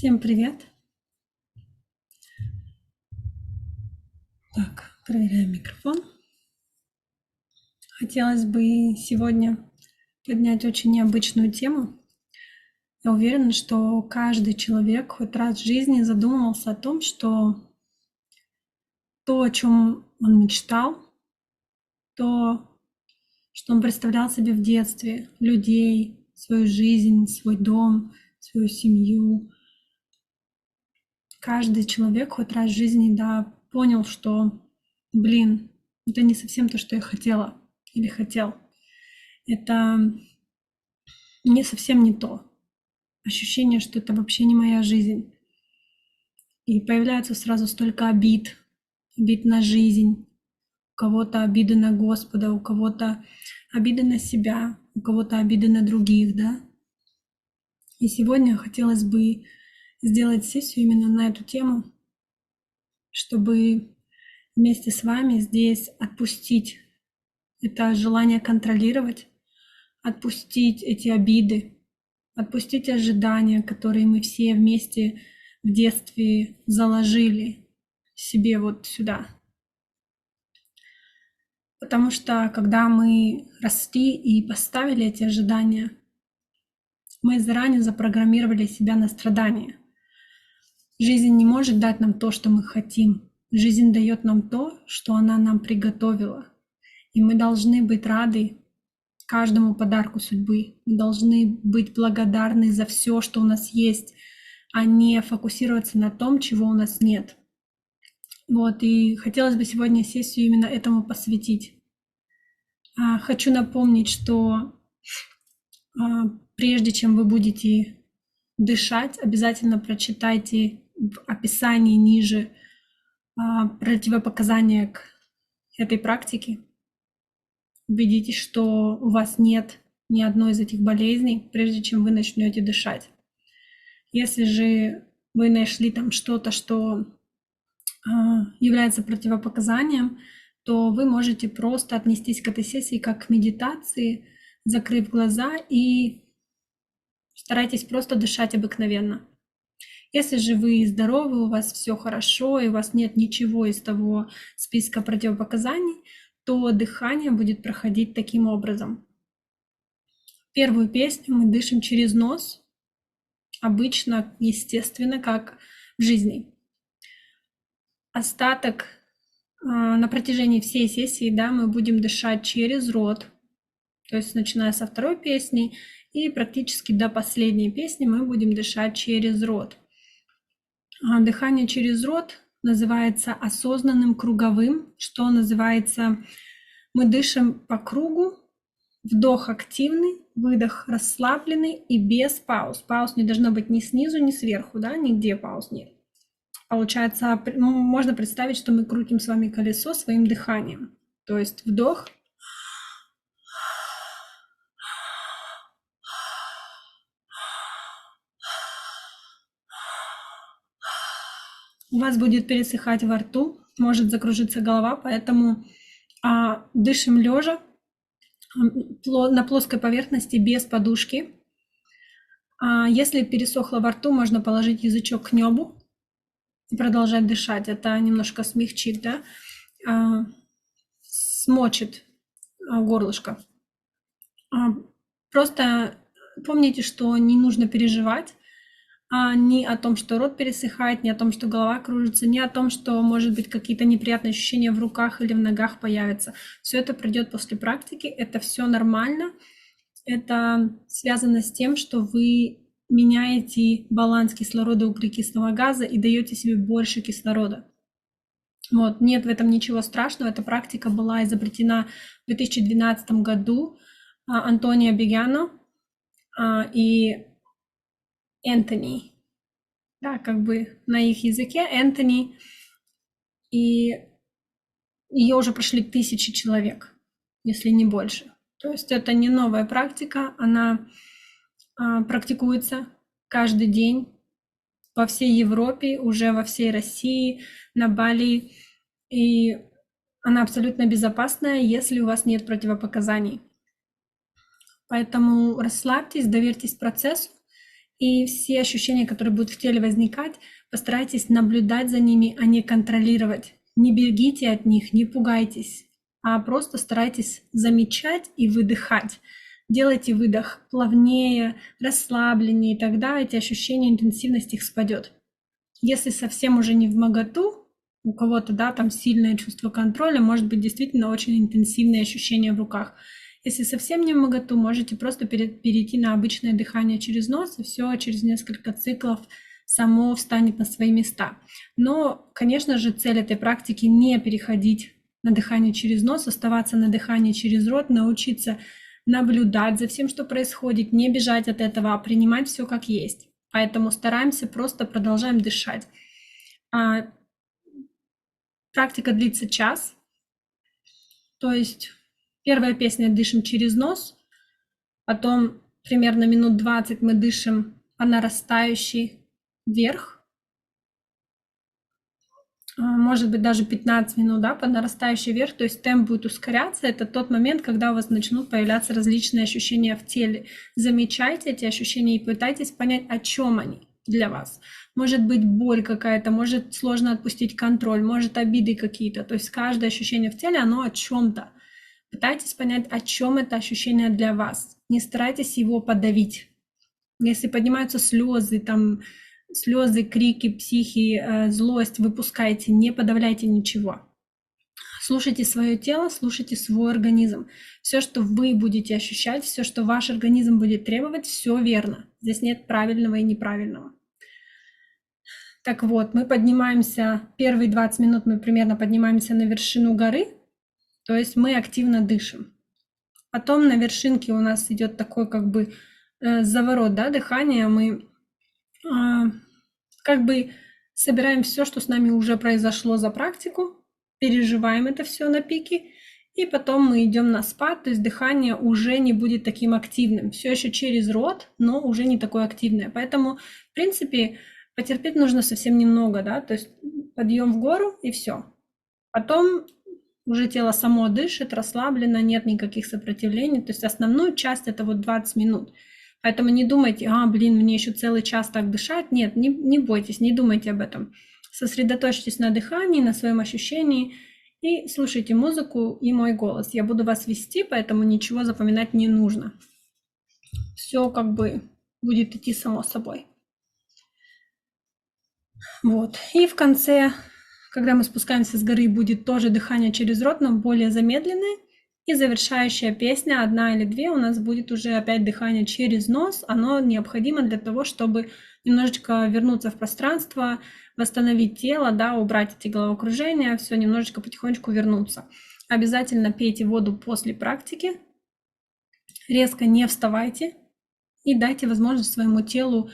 Всем привет! Так, проверяем микрофон. Хотелось бы сегодня поднять очень необычную тему. Я уверена, что каждый человек хоть раз в жизни задумывался о том, что то, о чем он мечтал, то, что он представлял себе в детстве, людей, свою жизнь, свой дом, свою семью. Каждый человек хоть раз в жизни, понял, что, это не совсем то, что я хотела или хотел. Это не совсем не то. Ощущение, что это вообще не моя жизнь. И появляется сразу столько обид. Обид на жизнь. У кого-то обиды на Господа, у кого-то обиды на себя, у кого-то обиды на других, да. И сегодня хотелось бы сделать сессию именно на эту тему, чтобы вместе с вами здесь отпустить это желание контролировать, отпустить эти обиды, отпустить ожидания, которые мы все вместе в детстве заложили себе вот сюда. Потому что когда мы росли и поставили эти ожидания, мы заранее запрограммировали себя на страдания. Жизнь не может дать нам то, что мы хотим. Жизнь дает нам то, что она нам приготовила. И мы должны быть рады каждому подарку судьбы. Мы должны быть благодарны за все, что у нас есть, а не фокусироваться на том, чего у нас нет. Вот, и хотелось бы сегодня сессию именно этому посвятить. Хочу напомнить, что прежде чем вы будете дышать, обязательно прочитайте в описании ниже противопоказания к этой практике. Убедитесь, что у вас нет ни одной из этих болезней, прежде чем вы начнете дышать. Если же вы нашли там что-то, что является противопоказанием, то вы можете просто отнестись к этой сессии как к медитации, закрыв глаза и старайтесь просто дышать обыкновенно. Если же вы здоровы, у вас все хорошо, и у вас нет ничего из того списка противопоказаний, то дыхание будет проходить таким образом. Первую песню мы дышим через нос, обычно, естественно, как в жизни. Остаток на протяжении всей сессии, мы будем дышать через рот, то есть начиная со второй песни и практически до последней песни мы будем дышать через рот. Дыхание через рот называется осознанным круговым, что называется, мы дышим по кругу, вдох активный, выдох расслабленный и без пауз. Пауз не должно быть ни снизу, ни сверху, нигде пауз нет. Получается, можно представить, что мы крутим с вами колесо своим дыханием. То есть вдох, у вас будет пересыхать во рту, может закружиться голова, поэтому дышим лежа на плоской поверхности без подушки. Если пересохло во рту, можно положить язычок к небу и продолжать дышать. Это немножко смягчит, смочит горлышко. Просто помните, что не нужно переживать ни о том, что рот пересыхает, ни о том, что голова кружится, ни о том, что, может быть, какие-то неприятные ощущения в руках или в ногах появятся. Все это пройдет после практики, это все нормально. Это связано с тем, что вы меняете баланс кислорода и углекислого газа и даете себе больше кислорода. Вот, нет в этом ничего страшного. Эта практика была изобретена в 2012 году Антонио Бегиано и Энтони, на их языке Энтони, и ее уже прошли 1000 человек, если не больше. То есть это не новая практика, она практикуется каждый день во всей Европе, уже во всей России, на Бали, и она абсолютно безопасная, если у вас нет противопоказаний. Поэтому расслабьтесь, доверьтесь процессу И все ощущения, которые будут в теле возникать, постарайтесь наблюдать за ними, а не контролировать. Не бегите от них, не пугайтесь, а просто старайтесь замечать и выдыхать. Делайте выдох плавнее, расслабленнее, и тогда эти ощущения, интенсивность их спадет. Если совсем уже не вмоготу, у кого-то, да, там сильное чувство контроля, может быть действительно очень интенсивные ощущения в руках. Если совсем не вмоготу, можете просто перейти на обычное дыхание через нос, и все через несколько циклов само встанет на свои места. Но, конечно же, цель этой практики не переходить на дыхание через нос, оставаться на дыхании через рот, научиться наблюдать за всем, что происходит, не бежать от этого, а принимать все как есть. Поэтому стараемся, просто продолжаем дышать. Практика длится час. То есть первая песня дышим через нос, потом примерно минут 20 мы дышим по нарастающей вверх, может быть даже 15 минут, да, по нарастающей вверх, то есть темп будет ускоряться. Это тот момент, когда у вас начнут появляться различные ощущения в теле. Замечайте эти ощущения и пытайтесь понять, о чем они для вас. Может быть боль какая-то, может сложно отпустить контроль, может обиды какие-то. То есть каждое ощущение в теле, оно о чем-то. Пытайтесь понять, о чем это ощущение для вас. Не старайтесь его подавить. Если поднимаются слезы, там, слезы, крики, психи, злость, выпускайте, не подавляйте ничего. Слушайте свое тело, слушайте свой организм. Все, что вы будете ощущать, все, что ваш организм будет требовать, все верно. Здесь нет правильного и неправильного. Так вот, мы поднимаемся, первые 20 минут мы примерно поднимаемся на вершину горы, то есть мы активно дышим. Потом на вершинке у нас идет такой как бы заворот, да, дыхания. Мы как бы собираем все, что с нами уже произошло за практику, переживаем это все на пике, и потом мы идем на спад, то есть дыхание уже не будет таким активным. Все еще через рот, но уже не такое активное. Поэтому, в принципе, потерпеть нужно совсем немного, да, то есть подъем в гору и все. Потом уже тело само дышит, расслаблено, нет никаких сопротивлений. То есть основную часть это вот 20 минут. Поэтому не думайте, мне еще целый час так дышать. Нет, не бойтесь, не думайте об этом. Сосредоточьтесь на дыхании, на своем ощущении и слушайте музыку и мой голос. Я буду вас вести, поэтому ничего запоминать не нужно. Все как бы будет идти само собой. Вот. И в конце, когда мы спускаемся с горы, будет тоже дыхание через рот, но более замедленное. И завершающая песня, 1 или 2, у нас будет уже опять дыхание через нос. Оно необходимо для того, чтобы немножечко вернуться в пространство, восстановить тело, да, убрать эти головокружения, все немножечко потихонечку вернуться. Обязательно пейте воду после практики, резко не вставайте и дайте возможность своему телу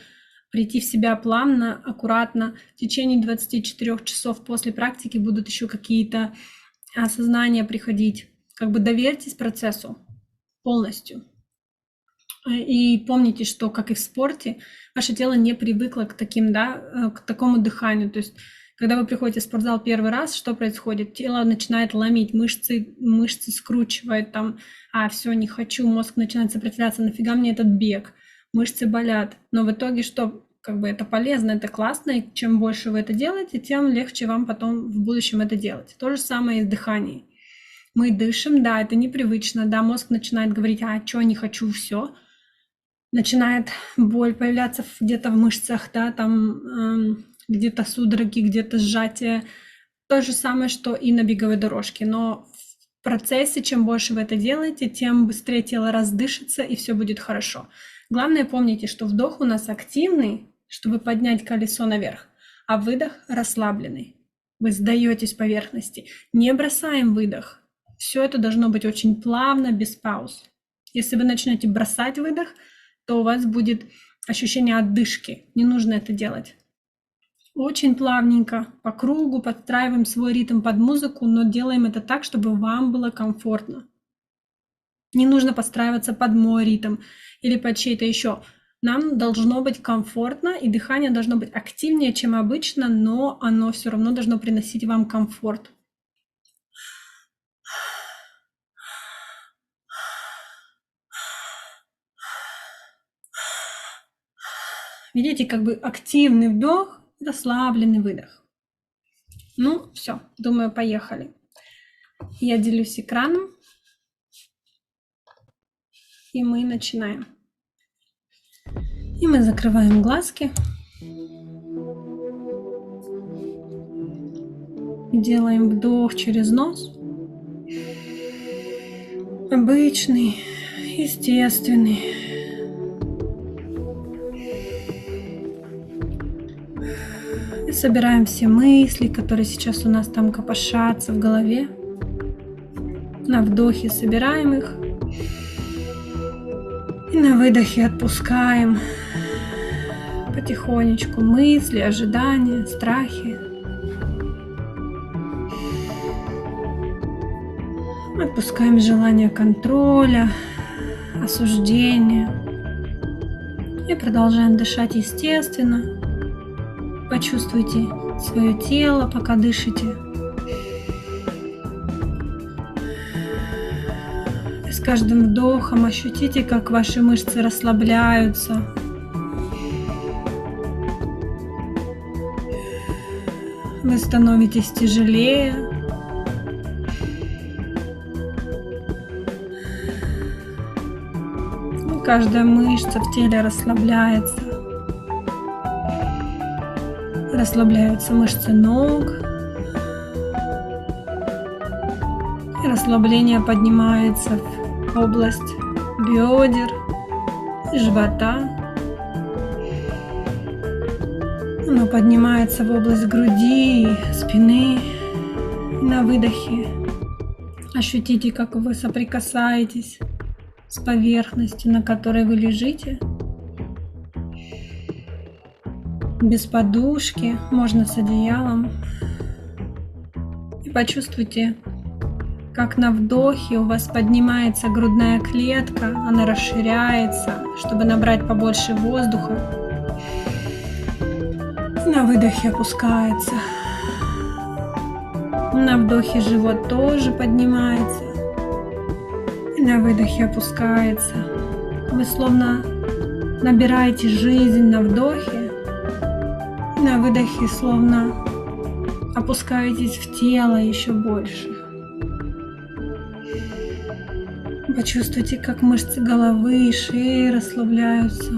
прийти в себя плавно, аккуратно. В течение 24 часов после практики будут еще какие-то осознания приходить. Как бы доверьтесь процессу полностью. И помните, что, как и в спорте, ваше тело не привыкло к таким, да, к такому дыханию. То есть, когда вы приходите в спортзал первый раз, что происходит? Тело начинает ломить, мышцы скручивает, там, все, не хочу, мозг начинает сопротивляться, нафига мне этот бег? Мышцы болят. Но в итоге что? Как бы это полезно, это классно, и чем больше вы это делаете, тем легче вам потом в будущем это делать. То же самое и с дыханием. Мы дышим, да, это непривычно, да, мозг начинает говорить, что не хочу, все. Начинает боль появляться где-то в мышцах, да, там где-то судороги, где-то сжатие. То же самое, что и на беговой дорожке. Но в процессе, чем больше вы это делаете, тем быстрее тело раздышится, и все будет хорошо. Главное, помните, что вдох у нас активный, чтобы поднять колесо наверх, а выдох расслабленный. Вы сдаетесь поверхности. Не бросаем выдох. Все это должно быть очень плавно, без пауз. Если вы начнете бросать выдох, то у вас будет ощущение отдышки. Не нужно это делать. Очень плавненько, по кругу, подстраиваем свой ритм под музыку, но делаем это так, чтобы вам было комфортно. Не нужно подстраиваться под мой ритм или под чей-то еще. Нам должно быть комфортно, и дыхание должно быть активнее, чем обычно, но оно все равно должно приносить вам комфорт. Видите, как бы активный вдох, расслабленный выдох. Ну, все, думаю, поехали. Я делюсь экраном, и мы начинаем. И мы закрываем глазки. Делаем вдох через нос. Обычный, естественный. И собираем все мысли, которые сейчас у нас там копошатся в голове. На вдохе собираем их. И на выдохе отпускаем потихонечку мысли, ожидания, страхи. Отпускаем желание контроля, осуждения. И продолжаем дышать естественно. Почувствуйте свое тело, пока дышите. И с каждым вдохом ощутите, как ваши мышцы расслабляются. Вы становитесь тяжелее. И каждая мышца в теле расслабляется. Расслабляются мышцы ног. И расслабление поднимается в область бедер и живота. Оно поднимается в область груди, спины. И на выдохе ощутите, как вы соприкасаетесь с поверхностью, на которой вы лежите. Без подушки, можно с одеялом. И почувствуйте, как на вдохе у вас поднимается грудная клетка, она расширяется, чтобы набрать побольше воздуха. И на выдохе опускается. На вдохе живот тоже поднимается. И на выдохе опускается. Вы словно набираете жизнь на вдохе. И на выдохе словно опускаетесь в тело еще больше. Почувствуйте, как мышцы головы и шеи расслабляются.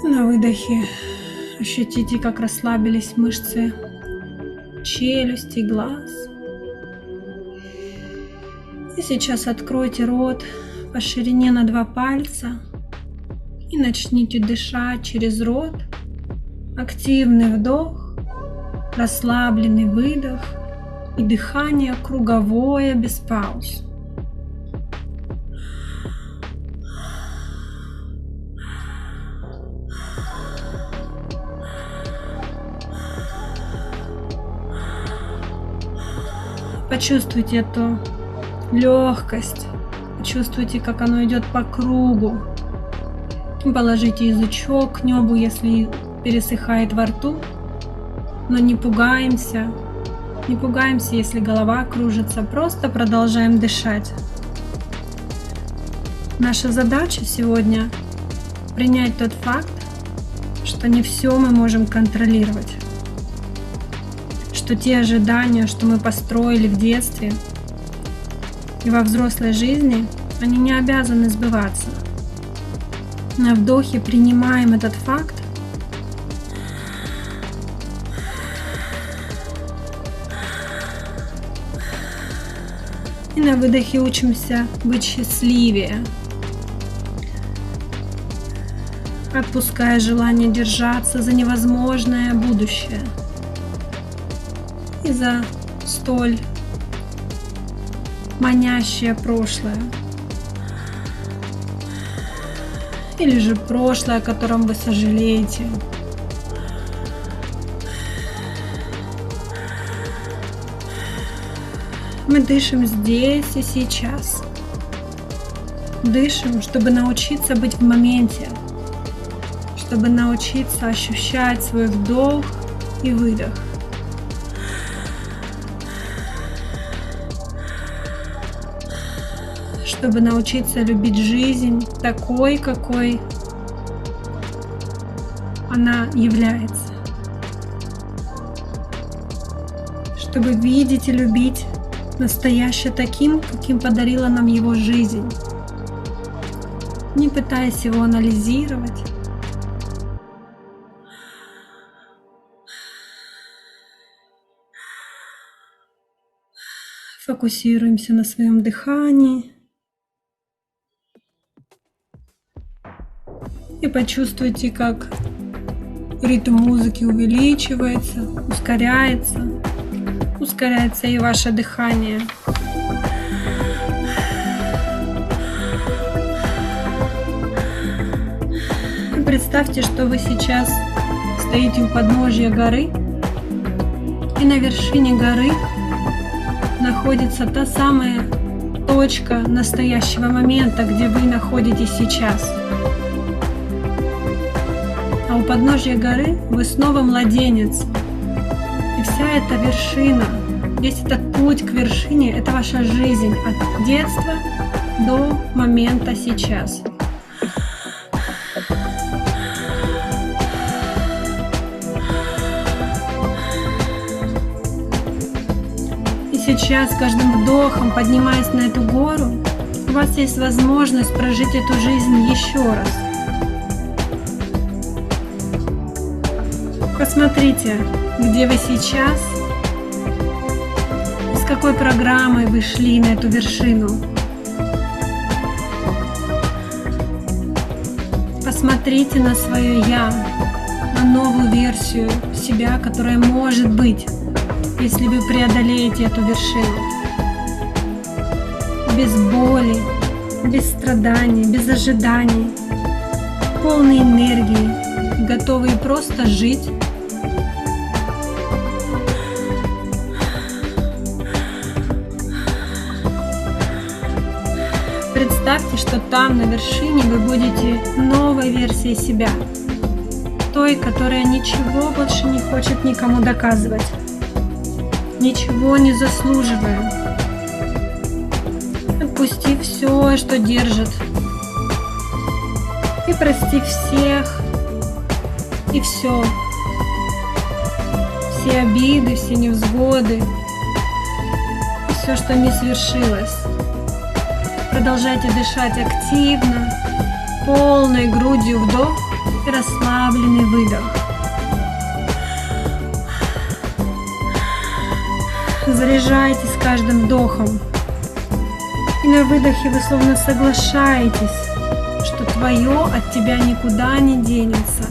На выдохе ощутите, как расслабились мышцы челюсти, глаз. И сейчас откройте рот по ширине на 2 пальца и начните дышать через рот. Активный вдох, расслабленный выдох и дыхание круговое без пауз. Почувствуйте эту легкость, почувствуйте, как оно идет по кругу. Положите язычок к небу, если пересыхает во рту, но не пугаемся, если голова кружится, просто продолжаем дышать. Наша задача сегодня принять тот факт, что не все мы можем контролировать. Что те ожидания, что мы построили в детстве и во взрослой жизни, они не обязаны сбываться. На вдохе принимаем этот факт. И на выдохе учимся быть счастливее, отпуская желание держаться за невозможное будущее и за столь манящее прошлое. Или же прошлое, о котором вы сожалеете. Мы дышим здесь и сейчас. Дышим, чтобы научиться быть в моменте, чтобы научиться ощущать свой вдох и выдох. чтобы научиться любить жизнь такой, какой она является. Чтобы видеть и любить настоящее таким, каким подарила нам его жизнь, не пытаясь его анализировать. Фокусируемся на своем дыхании и почувствуйте, как ритм музыки увеличивается, ускоряется и ваше дыхание. И представьте, что вы сейчас стоите у подножия горы, и на вершине горы находится та самая точка настоящего момента, где вы находитесь сейчас. А у подножия горы вы снова младенец. И вся эта вершина, весь этот путь к вершине — это ваша жизнь от детства до момента сейчас. И сейчас, каждым вдохом, поднимаясь на эту гору, у вас есть возможность прожить эту жизнь еще раз. Посмотрите, где вы сейчас, с какой программой вы шли на эту вершину. Посмотрите на свое «Я», на новую версию себя, которая может быть, если вы преодолеете эту вершину. Без боли, без страданий, без ожиданий, полной энергии, готовые просто жить. Представьте, что там, на вершине, вы будете новой версией себя, той, которая ничего больше не хочет никому доказывать, ничего не заслуживая, отпустив все, что держит, и простив всех и все обиды, все невзгоды, и все, что не свершилось. Продолжайте дышать активно, полной грудью вдох и расслабленный выдох. Заряжайтесь каждым вдохом. И на выдохе вы словно соглашаетесь, что твое от тебя никуда не денется.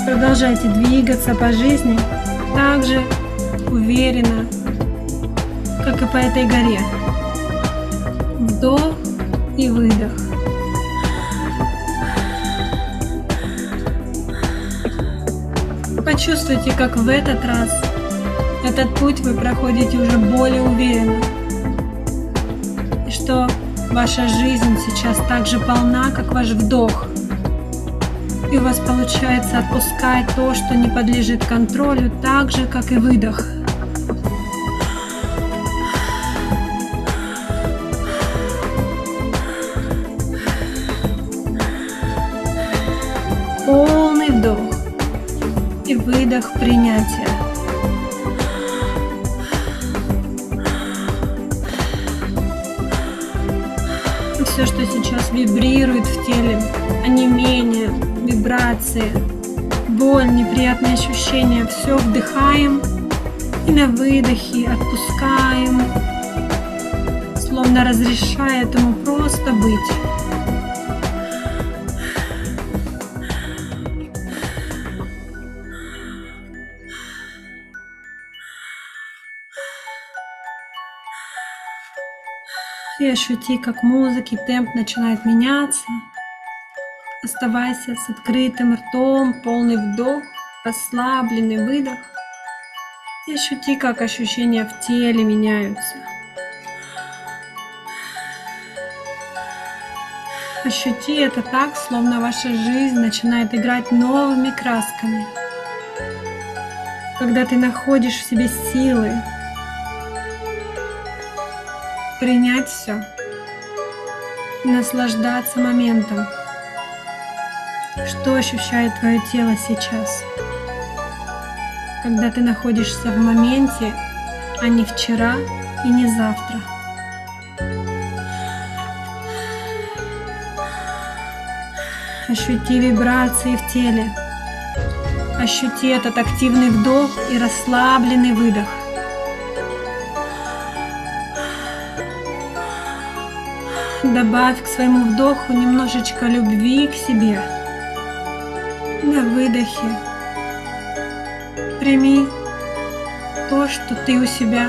Продолжайте двигаться по жизни так же уверенно, как и по этой горе. Вдох и выдох. Почувствуйте, как в этот раз этот путь вы проходите уже более уверенно. И что ваша жизнь сейчас так же полна, как ваш вдох. И у вас получается отпускать то, что не подлежит контролю, так же, как и выдох. Полный вдох и выдох принятия. И все, что сейчас вибрирует в теле, онемение, вибрации, боль, неприятные ощущения, все вдыхаем и на выдохе отпускаем, словно разрешая этому просто быть. И ощути, как музыки темп начинает меняться. Оставайся с открытым ртом, полный вдох, расслабленный выдох. И ощути, как ощущения в теле меняются. Ощути это так, словно ваша жизнь начинает играть новыми красками. Когда ты находишь в себе силы принять все и наслаждаться моментом. Что ощущает твое тело сейчас, когда ты находишься в моменте, а не вчера и не завтра. Ощути вибрации в теле. Ощути этот активный вдох и расслабленный выдох. Добавь к своему вдоху немножечко любви к себе. На выдохе прими то, что ты у себя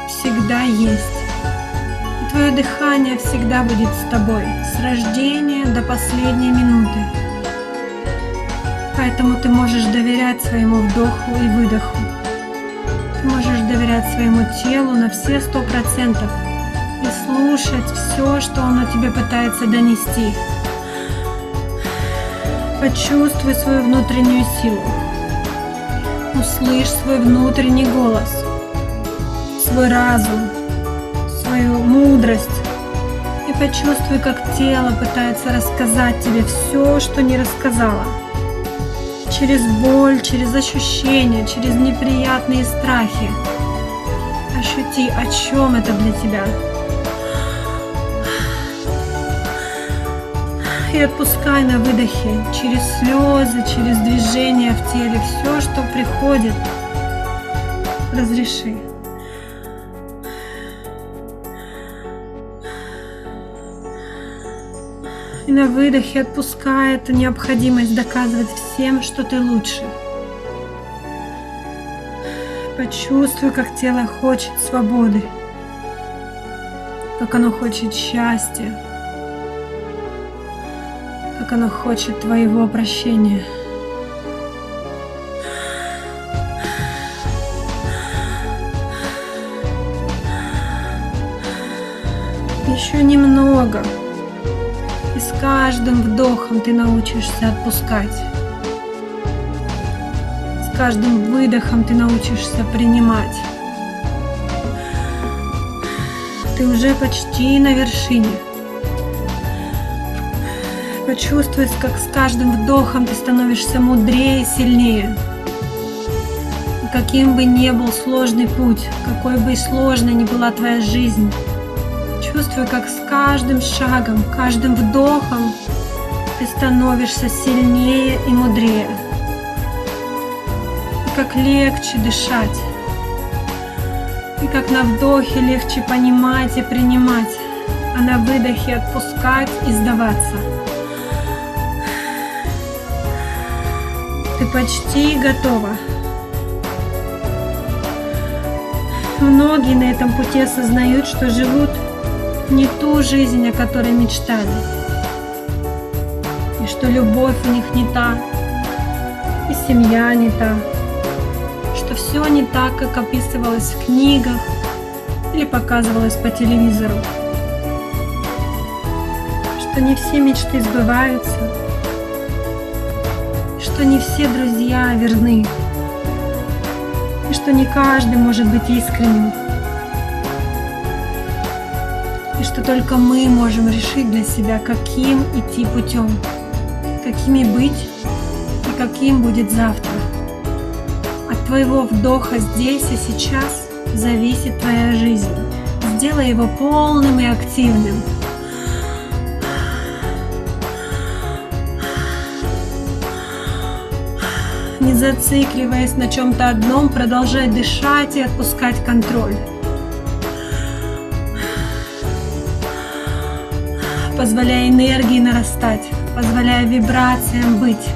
всегда есть. И твое дыхание всегда будет с тобой, с рождения до последней минуты. Поэтому ты можешь доверять своему вдоху и выдоху. Ты можешь доверять своему телу на все 100% и слушать все, что оно тебе пытается донести. Почувствуй свою внутреннюю силу. Услышь свой внутренний голос, свой разум, свою мудрость. И почувствуй, как тело пытается рассказать тебе все, что не рассказала. Через боль, через ощущения, через неприятные страхи. Ощути, о чем это для тебя. И отпускай на выдохе, через слезы, через движения в теле, все, что приходит, разреши. И на выдохе отпускай эту необходимость доказывать всем, что ты лучше. Почувствуй, как тело хочет свободы, как оно хочет счастья, как оно хочет твоего прощения. Еще немного. И с каждым вдохом ты научишься отпускать. С каждым выдохом ты научишься принимать. Ты уже почти на вершине. Почувствуй, как с каждым вдохом ты становишься мудрее и сильнее. И каким бы ни был сложный путь, какой бы сложной ни была твоя жизнь, чувствуй, как с каждым шагом, каждым вдохом ты становишься сильнее и мудрее. И как легче дышать. И как на вдохе легче понимать и принимать, а на выдохе отпускать и сдаваться. Ты почти готова. Многие на этом пути осознают, что живут не ту жизнь, о которой мечтали. И что любовь у них не та, и семья не та. Что все не так, как описывалось в книгах или показывалось по телевизору. Что не все мечты сбываются. Что не все друзья верны, и что не каждый может быть искренним, и что только мы можем решить для себя, каким идти путем, какими быть и каким будет завтра. От твоего вдоха здесь и сейчас зависит твоя жизнь. Сделай его полным и активным. Не зацикливаясь на чем-то одном, продолжай дышать и отпускать контроль. Позволяя энергии нарастать, позволяя вибрациям быть,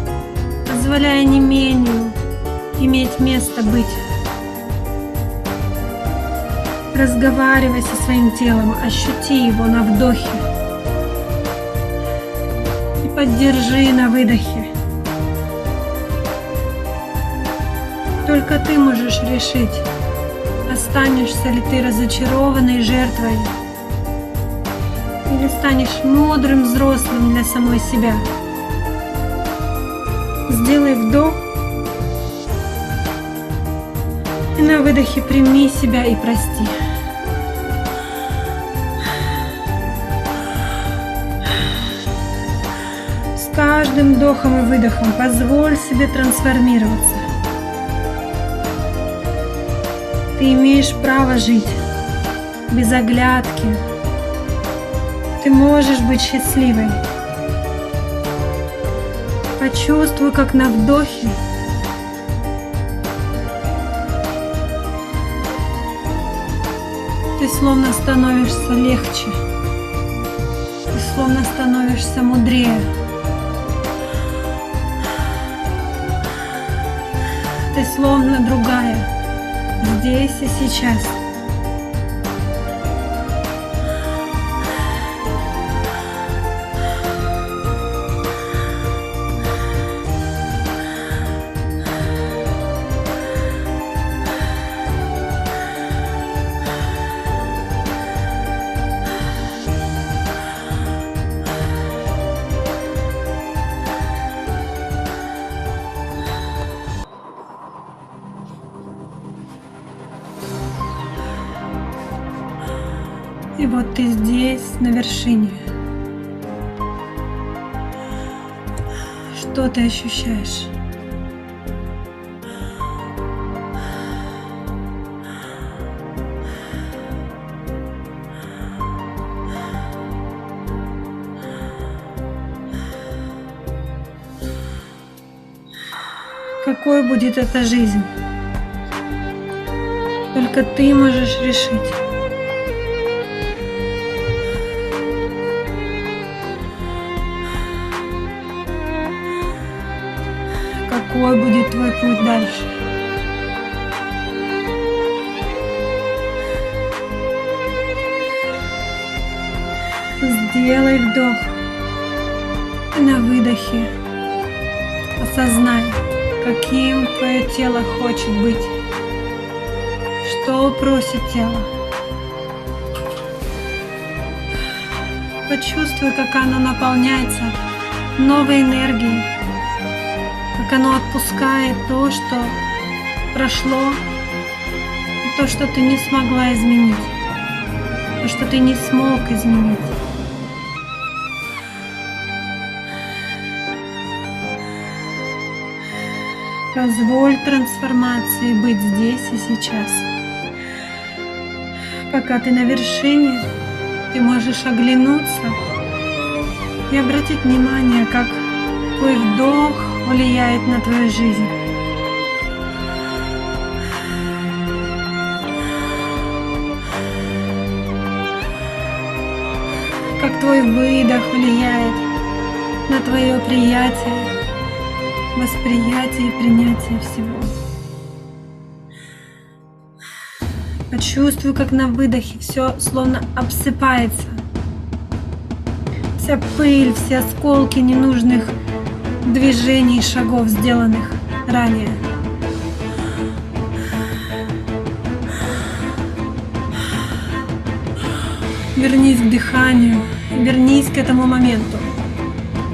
позволяя немению иметь место быть. Разговаривай со своим телом, ощути его на вдохе и поддержи на выдохе. Только ты можешь решить, останешься ли ты разочарованной жертвой или станешь мудрым взрослым для самой себя. Сделай вдох и на выдохе прими себя и прости. каждым вдохом и выдохом позволь себе трансформироваться. Ты имеешь право жить без оглядки. Ты можешь быть счастливой. Почувствуй, как на вдохе ты словно становишься легче. Ты словно становишься мудрее. Ты словно другая, здесь и сейчас. И вот ты здесь, на вершине. Что ты ощущаешь? Какой будет эта жизнь? Только ты можешь решить. Какой будет твой путь дальше? Сделай вдох. И на выдохе осознай, каким твое тело хочет быть. Что просит тело? Почувствуй, как оно наполняется новой энергией. Как оно отпускает то, что прошло, и то, что ты не смогла изменить, то, что ты не смог изменить. Позволь трансформации быть здесь и сейчас. Пока ты на вершине, ты можешь оглянуться и обратить внимание, как твой вдох влияет на твою жизнь. Как твой выдох влияет на твое приятие, восприятие и принятие всего. Почувствуй, как на выдохе все словно обсыпается. Вся пыль, все осколки ненужных движений, шагов, сделанных ранее. Вернись к дыханию, вернись к этому моменту.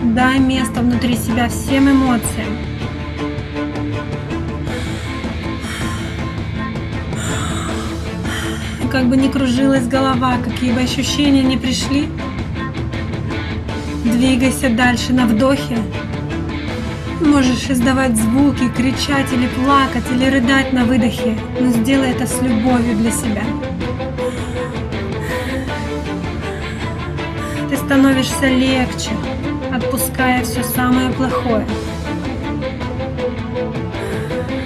Дай место внутри себя всем эмоциям. И как бы ни кружилась голова, какие бы ощущения ни пришли, двигайся дальше на вдохе. Можешь издавать звуки, кричать или плакать, или рыдать на выдохе, но сделай это с любовью для себя. Ты становишься легче, отпуская все самое плохое.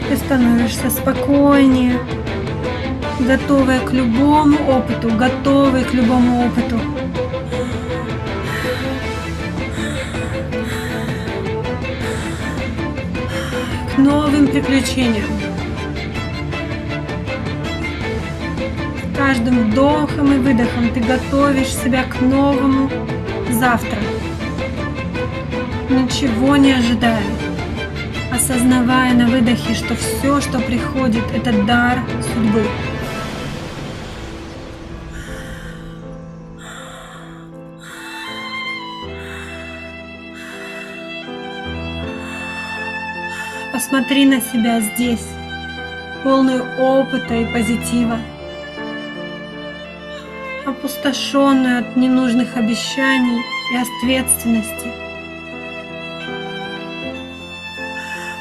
Ты становишься спокойнее, готовая к любому опыту, готовый к любому опыту. К новым приключениям. С каждым вдохом и выдохом ты готовишь себя к новому завтра. Ничего не ожидая, осознавая на выдохе, что все, что приходит, это дар судьбы. Посмотри на себя здесь, полную опыта и позитива, опустошенную от ненужных обещаний и ответственности.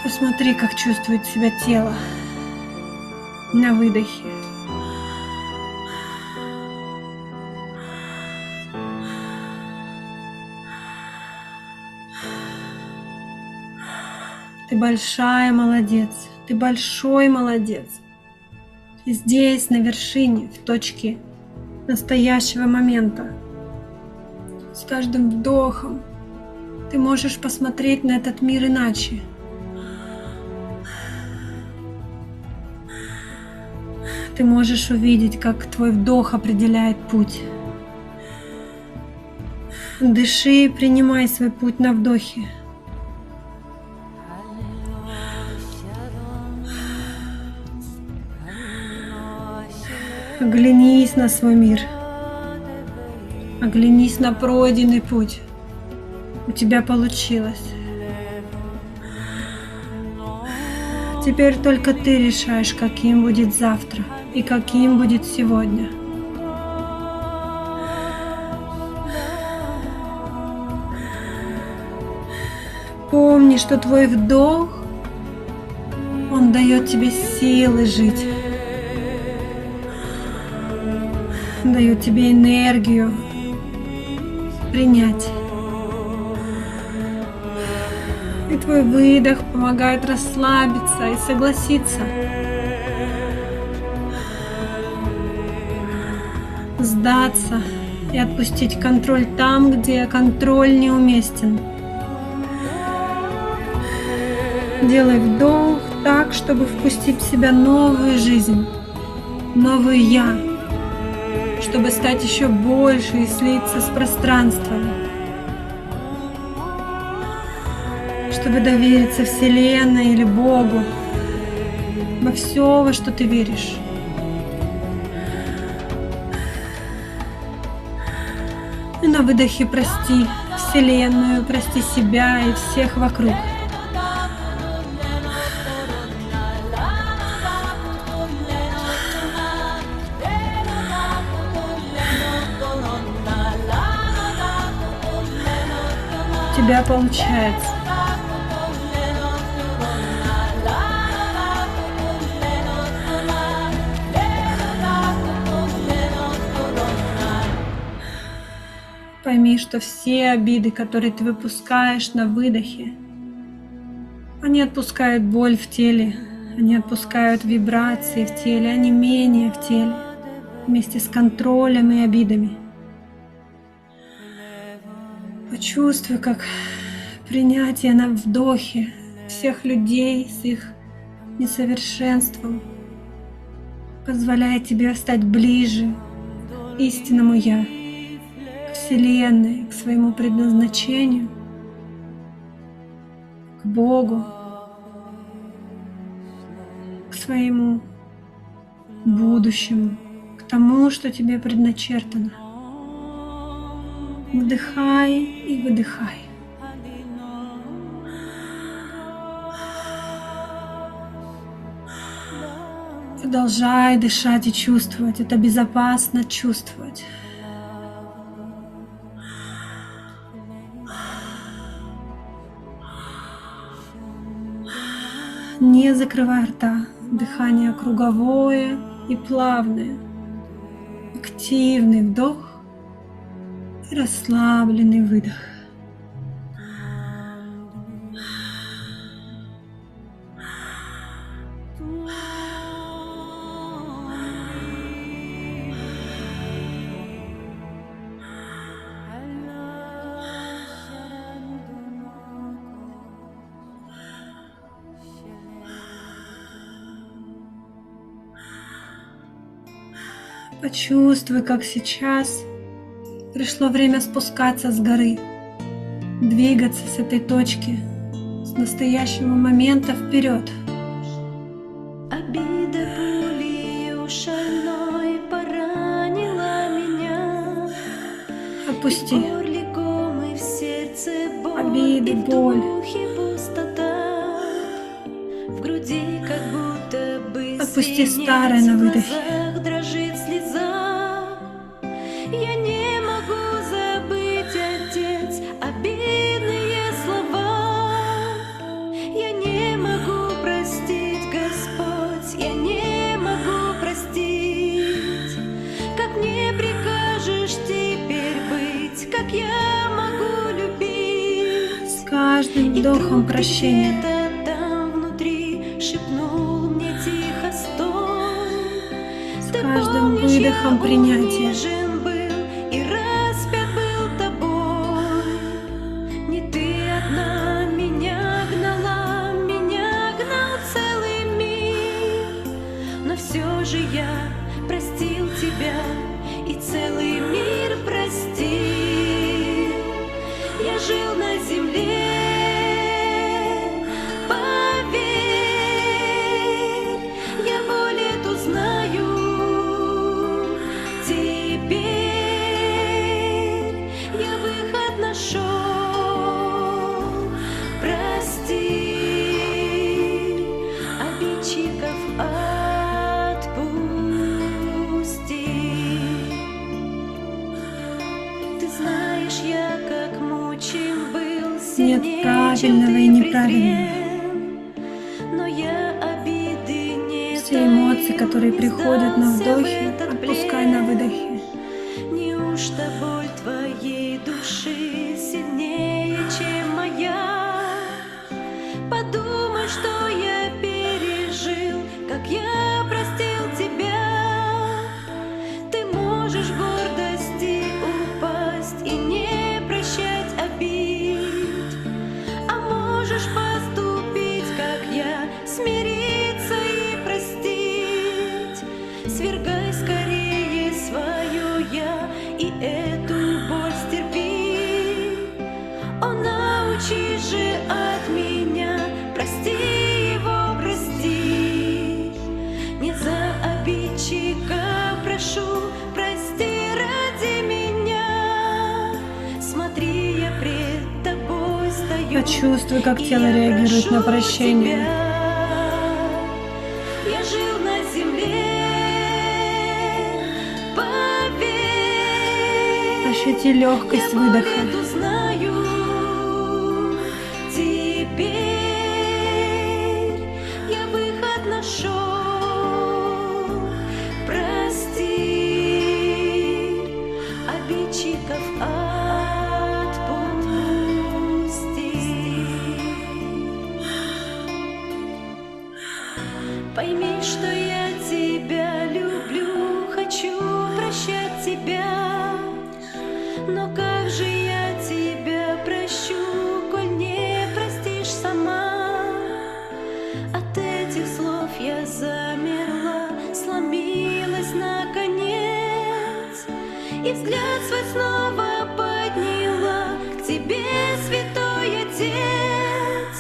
Посмотри, как чувствует себя тело на выдохе. Ты большая молодец, ты большой молодец. Ты здесь, на вершине, в точке настоящего момента. С каждым вдохом ты можешь посмотреть на этот мир иначе. Ты можешь увидеть, как твой вдох определяет путь. Дыши и принимай свой путь на вдохе. Оглянись на свой мир. Оглянись на пройденный путь. У тебя получилось. Теперь только ты решаешь, каким будет завтра и каким будет сегодня. Помни, что твой вдох, он дает тебе силы жить, дает тебе энергию принять. И твой выдох помогает расслабиться и согласиться. Сдаться и отпустить контроль там, где контроль неуместен. Делай вдох так, чтобы впустить в себя новую жизнь, новую «я», чтобы стать еще больше и слиться с пространством, чтобы довериться Вселенной или Богу, во все, во что ты веришь. И на выдохе прости Вселенную, прости себя и всех вокруг. У тебя получается. Пойми, что все обиды, которые ты выпускаешь на выдохе, они отпускают боль в теле, они отпускают вибрации в теле, онемение в теле, вместе с контролем и обидами. Почувствуй, как принятие на вдохе всех людей с их несовершенством позволяет тебе стать ближе к истинному «Я», к Вселенной, к своему предназначению, к Богу, к своему будущему, к тому, что тебе предначертано. Вдыхай и выдыхай. Продолжай дышать и чувствовать. Это безопасно чувствовать. Не закрывай рта. Дыхание круговое и плавное. Активный вдох и расслабленный выдох. Почувствуй, как сейчас пришло время спускаться с горы, двигаться с этой точки, с настоящего момента вперед. Обида болью шальной поранила меня. Отпусти В горле ком и в сердце боль, обиды, и в боль. духе пустота. В груди как будто бы Отпусти синеть, старое на в выдохе. глазах дрожит слеза. Я не могу забыть, Отец, обидные слова. Я не могу каждым И вдохом вдруг прощения. где-то там внутри шепнул мне тихо: стой. С Ты каждым помнишь, я выдохом принятия. унижен был и распят был тобой. Не ты одна меня гнал целый мир. Но все же я простил тебя и целый мир простил. Я жил на земле, поверь, я боль эту знаю. Теперь я выход нашел. Прости, обидчиков отпусти. Ты знаешь, я как мучим был, Нет сильнее, чем правильного и ты неправильного. презрен. Но я обиды не Все эмоции, таил, которые не приходят на сдался в вдохе, этот отпускай на плен. выдохе. Неужто боль твоей души сильнее, чем моя? Подумай, что я пережил, как я простил тебя. Ты можешь в гордости упасть и не прощать обид, а можешь поступить, как я, смириться и простить. Свергай скорее свое я и эту боль стерпи. О, научи же от меня, прости его, прости. Не за обидчика прошу, прости ради меня. Смотри, я пред тобой стою. Почувствуй, как И тело я реагирует на прошу прощение. тебя. Я жил на земле, поверь, Ощути легкость я боль выдоха. эту знаю. Теперь я выход нашел. Прости, обидчиков отпусти. Пойми, что я тебя люблю, хочу прощать тебя. Но как же я тебя прощу, коль не простишь сама? От этих слов я замерла, сломилась наконец, и взгляд свой снова подняла к тебе, святой Отец.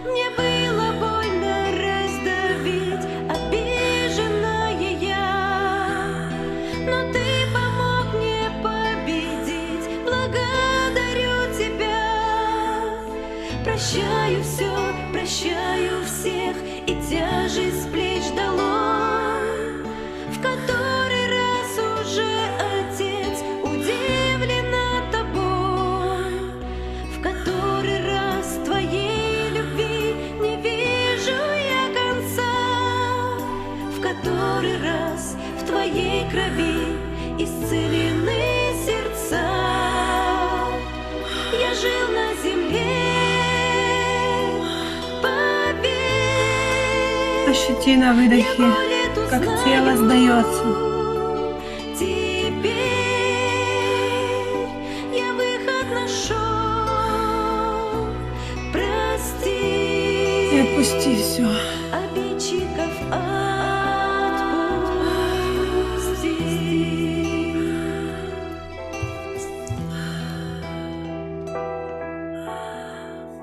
Мне было больно раздавить обиженная я, но ты помог мне победить. Благодарю тебя. Прощаю все, прощаю всех, и тяжесть с плеч долой. В который раз уже, Отец, удивлена тобой. В который раз твоей любви не вижу я конца. В который раз в твоей крови исцелены сердца. Я жил на земле, поверь, Ощути на я выдохе, боль эту как знаю. тело сдается. Теперь я выход нашел. Прости, И отпусти все. обидчиков отпусти.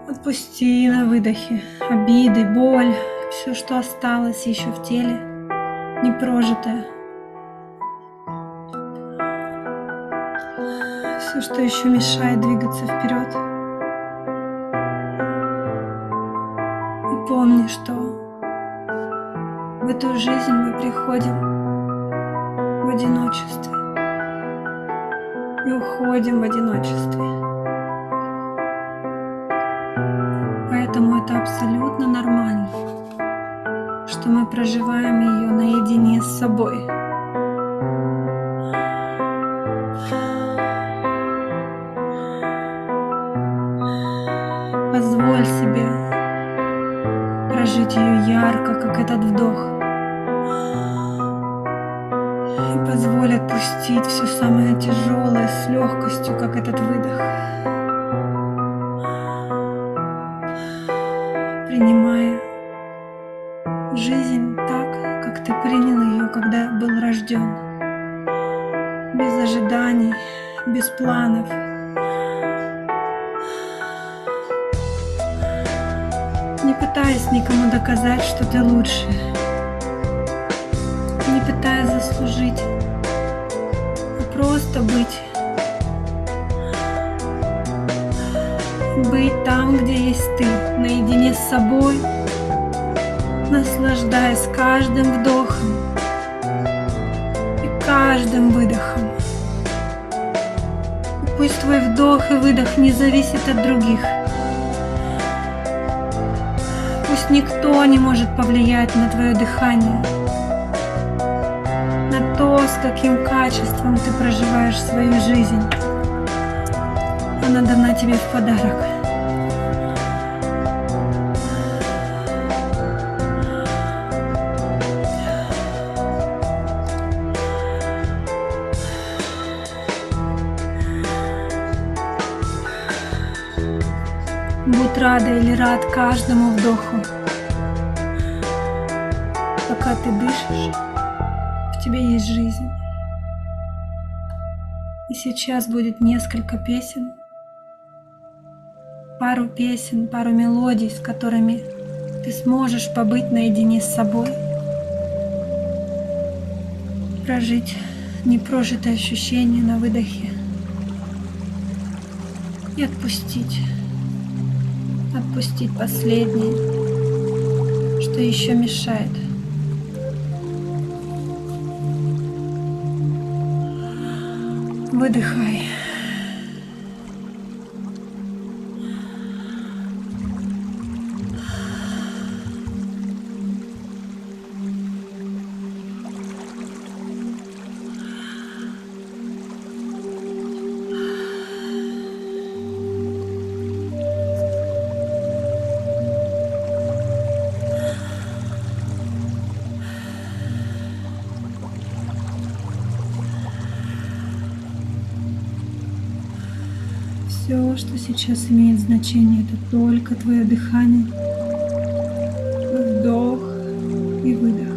Отпусти на выдохе обиды, боль, все, что осталось еще в теле, непрожитое. Все, что еще мешает двигаться вперед. И помни, что в эту жизнь мы приходим в одиночестве и уходим в одиночестве. Поэтому это абсолютно нормально, что мы проживаем ее наедине с собой. Позволь как этот вдох. И позволь отпустить все самое тяжелое с легкостью, как этот выдох. Принимая жизнь так, как ты принял ее, когда был рожден. Без ожиданий, без планов. Не пытаясь никому доказать, что ты лучше. Не пытаясь заслужить, а просто быть. Быть там, где есть ты, наедине с собой, наслаждаясь каждым вдохом и каждым выдохом. И пусть твой вдох и выдох не зависит от других. Пусть никто не может повлиять на твое дыхание, на то, с каким качеством ты проживаешь свою жизнь. Она дана тебе в подарок. Будь рада или рад каждому вдоху. Пока ты дышишь, в тебе есть жизнь. И сейчас будет несколько песен, пару песен, пару мелодий, с которыми ты сможешь побыть наедине с собой, прожить непрожитое ощущение на выдохе и отпустить последнее, что еще мешает. Выдыхай. Все, что сейчас имеет значение, это только твое дыхание, вдох и выдох.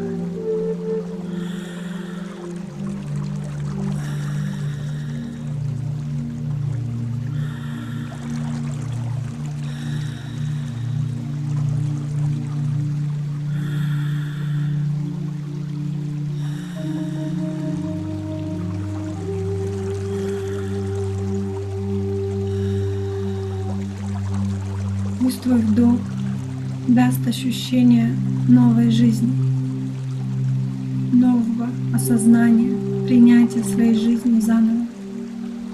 Пусть твой вдох даст ощущение новой жизни, нового осознания, принятия своей жизни заново,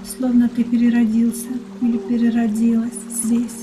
словно ты переродился или переродилась здесь.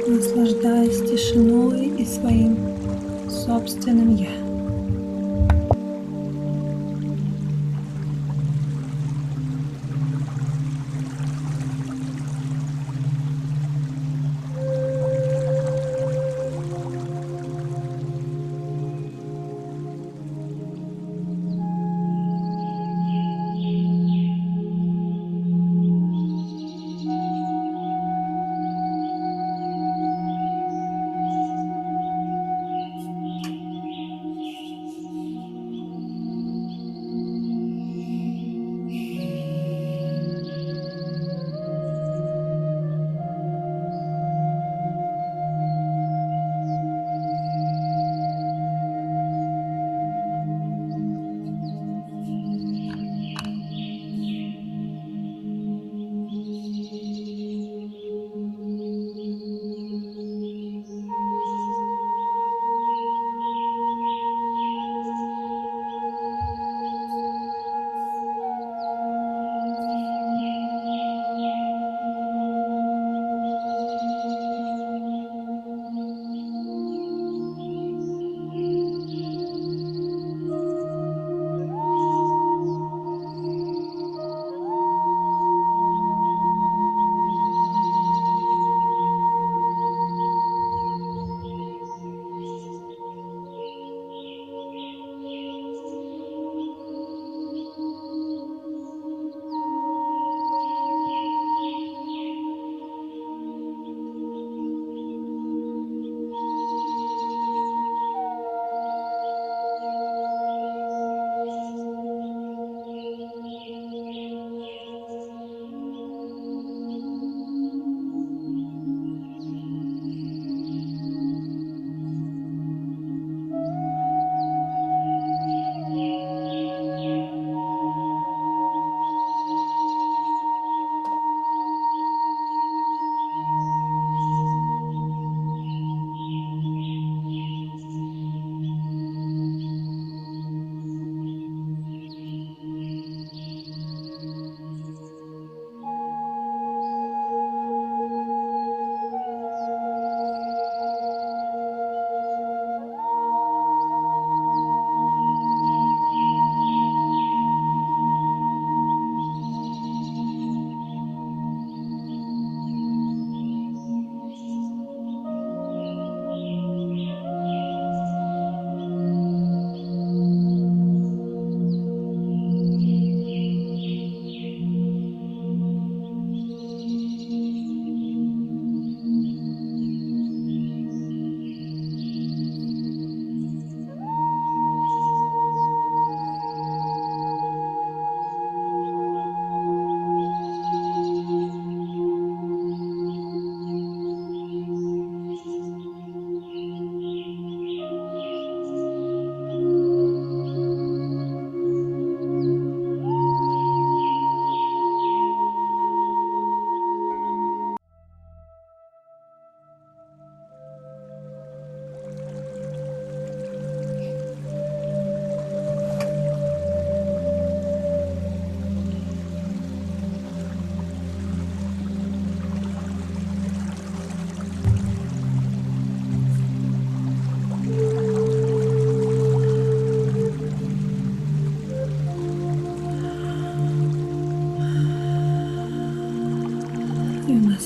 Наслаждаясь тишиной и своим собственным «я».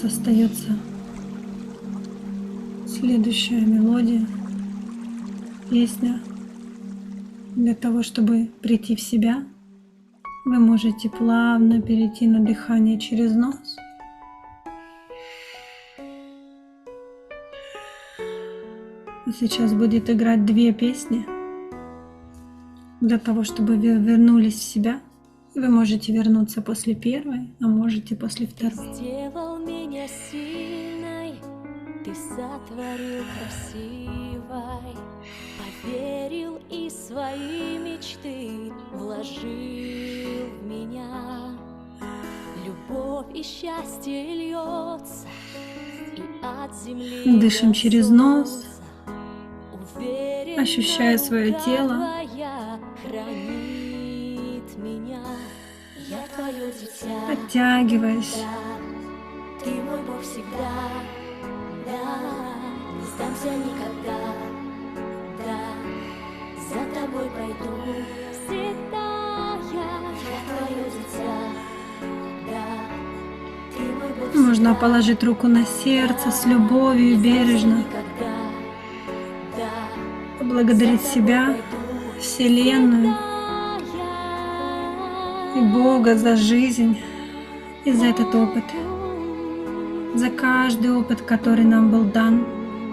нас остается следующая мелодия, песня. Для того, чтобы прийти в себя, вы можете плавно перейти на дыхание через нос. Сейчас будет играть две песни. Для того, чтобы вы вернулись в себя, вы можете вернуться после первой, а можете после второй. Ты сделал меня сильной, ты сотворил красивой, поверил и свои мечты вложил в меня. Любовь и счастье льется, и от земли Дышим до через нос, солнца. Уверена, ощущая свое рука тело. твоя хранит меня. Я твое дитя. Подтягиваясь. Да, ты мой Бог всегда. Да, не сдамся никогда. Да, за тобой пойду. Всегда я твое дитя. Да, ты мой Бог всегда. Можно положить руку на сердце с любовью, бережно. Поблагодарить себя, Вселенную и Бога за жизнь и за этот опыт. За каждый опыт, который нам был дан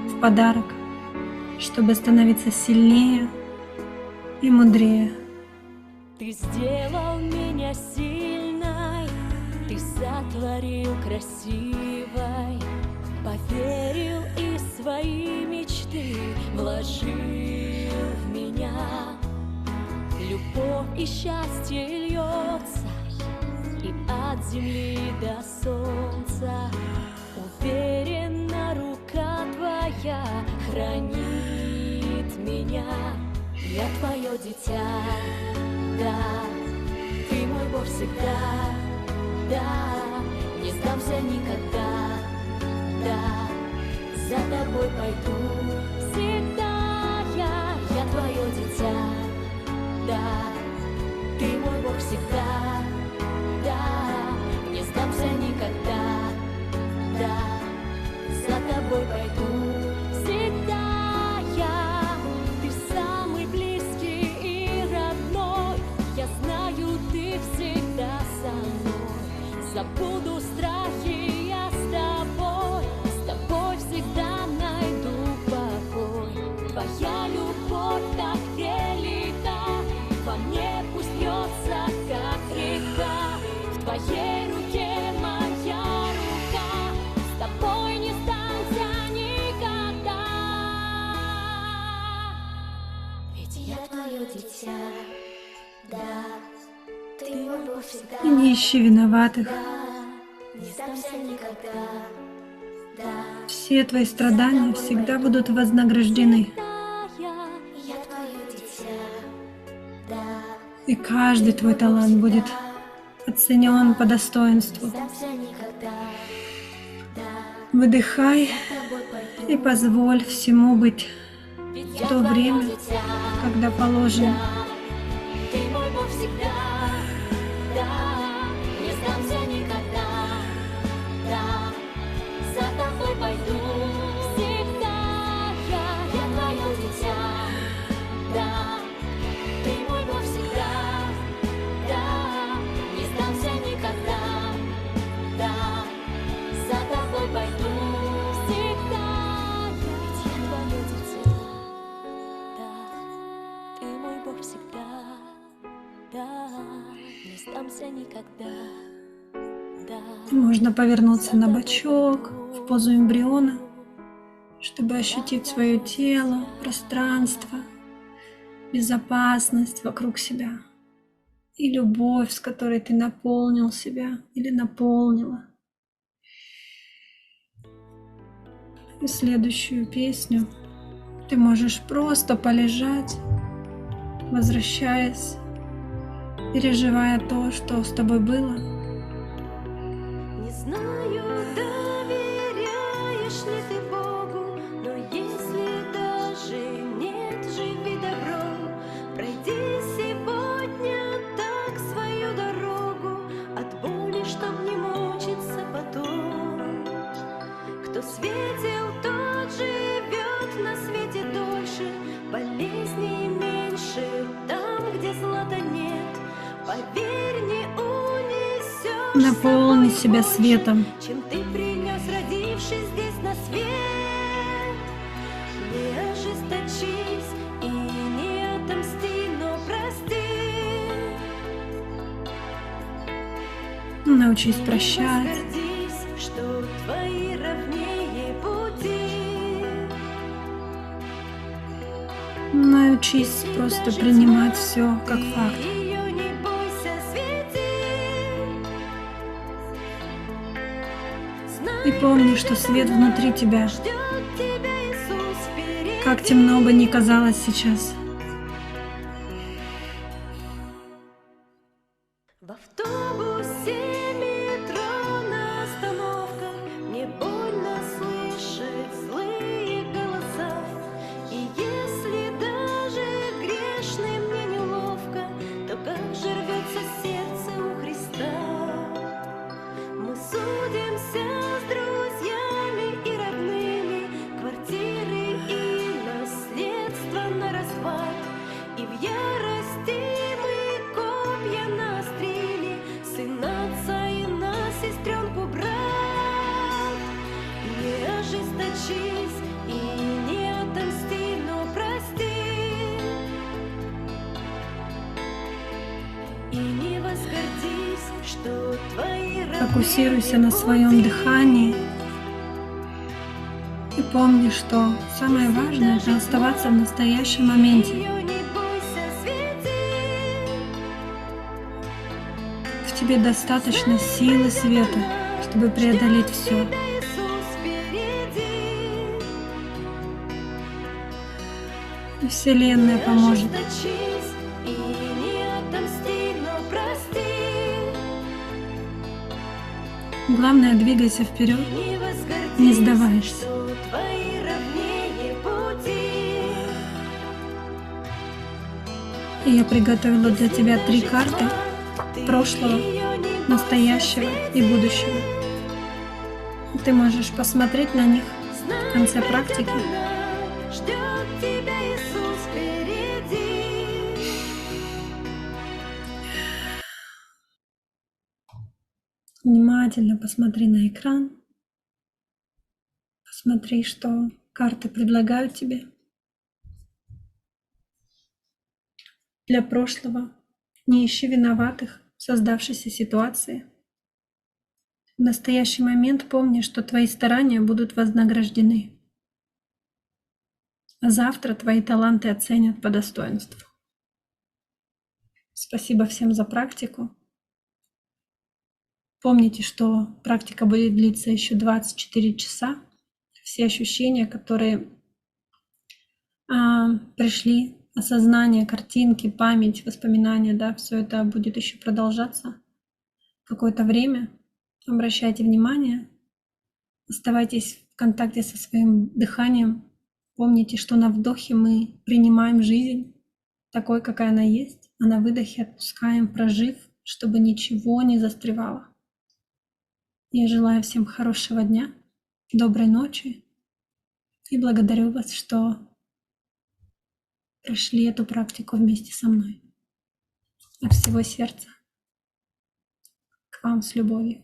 в подарок, чтобы становиться сильнее и мудрее. Ты сделал меня сильной, ты сотворил красивой, поверил и свои мечты вложил в меня. Любовь и счастье льется, и от земли до солнца. Уверена, рука твоя хранит меня. Я твое дитя, да, ты мой Бог всегда, да, не сдамся никогда, да, за тобой пойду. Всегда я твое дитя, да, ты мой Бог всегда, да, не сдамся никогда, да, за тобой пойду. Всегда ты самый близкий и родной, я знаю, ты всегда со мной. Забуду страхи, я с тобой всегда найду покой. Твоя любовь так велика, во мне пусть льется, как река. В твоей руке моя рука, с тобой не сдамся никогда. Ведь я твое дитя, да, ты мой Бог всегда. И не ищи виноватых. Не сдамся никогда, да. Все твои страдания всегда будут вознаграждены. Я твое дитя, да. И каждый твой талант будет оценен по достоинству. Не сдамся никогда, да. Выдыхай С тобой пойду. и позволь всему быть Ведь в я то твое время, дитя, когда положено. ты мой Бог всегда, да. Не сдамся никогда, да. За тобой пойду. Всегда я твое дитя, да. Ты мой Бог всегда, да. Не сдамся никогда, да. За тобой пойду. Всегда ведь я твое дитя, да. Ты мой Бог всегда, да. Не сдамся никогда, да. Можно повернуться на бочок в позу эмбриона, чтобы ощутить свое тело, пространство, безопасность вокруг себя и любовь, с которой ты наполнил себя или наполнила. И следующую песню ты можешь просто полежать, возвращаясь, переживая то, что с тобой было. Не знаю, доверяешь ли ты Богу, но если даже нет, живи добром. Пройди сегодня так свою дорогу, от боли, чтоб не мучиться потом. света нет. Поверь, не унесешь Наполни с собой себя больше, светом. чем ты принес, родившись здесь на свет. Не ожесточись и не отомсти, но прости. Научись Не прощать. возгордись, что твои ровнее пути. Научись просто Даже принимать тьма, все как ты факт. ее не бойся, свети. И Знай, помни, что свет внутри тебя, ждет тебя Иисус впереди. как темно бы ни казалось сейчас. В автобусе, метро, на остановках мне больно слышать злые голоса. И если даже грешным мне неловко, то как же рвется сердце у Христа. Мы судимся с друзьями и родными, квартиры и наследство на расхват. И в ярости мы копья наострили, сын отца и на сестренку брат. Не ожесточись и не отомсти, но прости. И не возгордись, что твои Фокусируйся на своем дыхании и помни, что самое важное — это оставаться в настоящем моменте. Ее не бойся, свети. В тебе достаточно силы света, чтобы преодолеть все. Тебя Иисус впереди. И Вселенная Не поможет. ожесточись и не отомсти, но прости. Главное, двигайся вперед. Не возгордись, Не сдавайся. что твои ровнее пути. И я приготовила для тебя 3 карты Ты прошлого, ее не бойся, настоящего и свети. будущего. И ты можешь посмотреть на них в конце практики. Ждет тебя Иисус впереди. Внимательно посмотри на экран. Посмотри, что карты предлагают тебе. Для прошлого не ищи виноватых в создавшейся ситуации. В настоящий момент помни, что твои старания будут вознаграждены. А завтра твои таланты оценят по достоинству. Спасибо всем за практику. Помните, что практика будет длиться еще 24 часа. Все ощущения, которые пришли, осознание, картинки, память, воспоминания, да, все это будет еще продолжаться какое-то время. Обращайте внимание, оставайтесь в контакте со своим дыханием. Помните, что на вдохе мы принимаем жизнь такой, какая она есть, а на выдохе отпускаем, прожив, чтобы ничего не застревало. Я желаю всем хорошего дня, доброй ночи и благодарю вас, что прошли эту практику вместе со мной. От всего сердца к вам с любовью.